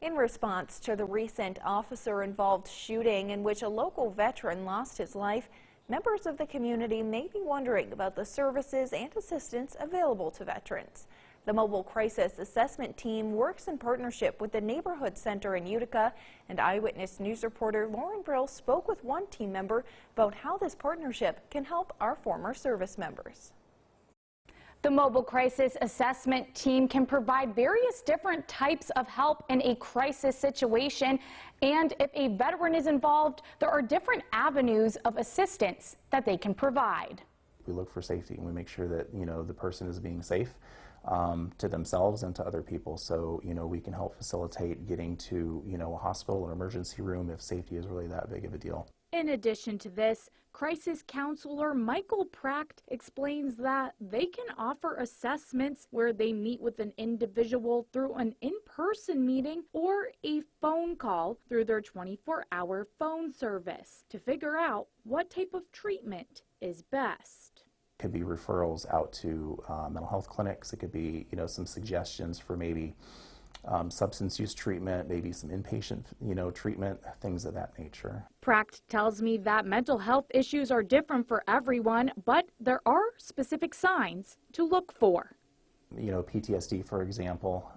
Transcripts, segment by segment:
In response to the recent officer-involved shooting in which a local veteran lost his life, members of the community may be wondering about the services and assistance available to veterans. The Mobile Crisis Assessment Team works in partnership with the Neighborhood Center in Utica, and Eyewitness News reporter Lauren Brill spoke with one team member about how this partnership can help our former service members. The Mobile Crisis Assessment Team can provide various different types of help in a crisis situation, and if a veteran is involved, there are different avenues of assistance that they can provide. We look for safety and we make sure that, the person is being safe to themselves and to other people. So, we can help facilitate getting to, a hospital or emergency room if safety is really that big of a deal. In addition to this, crisis counselor Michael Pracht explains that they can offer assessments where they meet with an individual through an in-person meeting or a phone call through their 24-hour phone service to figure out what type of treatment is best. It could be referrals out to mental health clinics. It could be, some suggestions for maybe substance use treatment, maybe some inpatient, treatment, things of that nature. Pracht tells me that mental health issues are different for everyone, but there are specific signs to look for. PTSD, for example,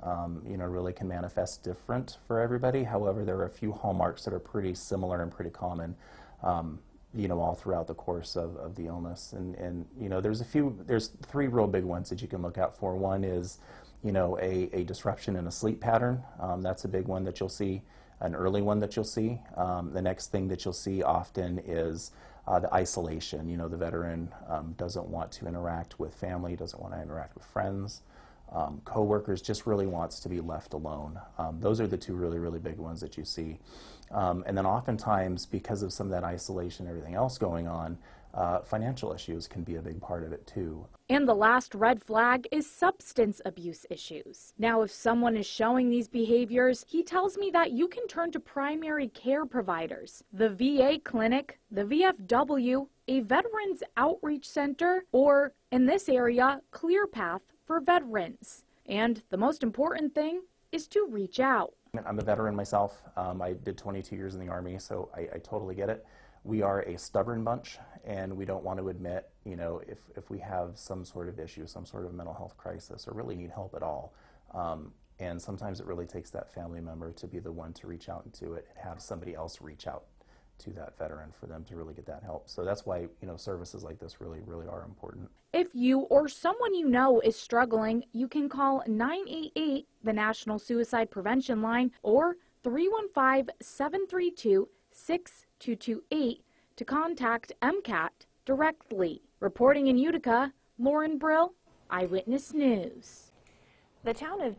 really can manifest different for everybody. However, there are a few hallmarks that are pretty similar and pretty common, all throughout the course of the illness. And there's three real big ones that you can look out for. One is, a disruption in a sleep pattern. That's a big one that you'll see, an early one that you'll see. The next thing that you'll see often is the isolation. The veteran doesn't want to interact with family, doesn't want to interact with friends, co-workers, just really wants to be left alone. Those are the two really, really big ones that you see. And then oftentimes, because of some of that isolation and everything else going on, financial issues can be a big part of it too. And the last red flag is substance abuse issues. Now, if someone is showing these behaviors, he tells me that you can turn to primary care providers, the VA clinic, the VFW, a veterans outreach center, or in this area, Clear Path for veterans. And the most important thing is to reach out. I'm a veteran myself. I did 22 years in the Army, so I totally get it. We are a stubborn bunch, and we don't want to admit, if we have some sort of issue, some sort of mental health crisis, or really need help at all. And sometimes it really takes that family member to be the one to reach out into it and have somebody else reach out to that veteran for them to really get that help. So that's why, services like this really, really are important. If you or someone you know is struggling, you can call 988, the National Suicide Prevention Line, or 315-732-6228 to contact MCAT directly. Reporting in Utica, Lauren Brill, Eyewitness News. The town of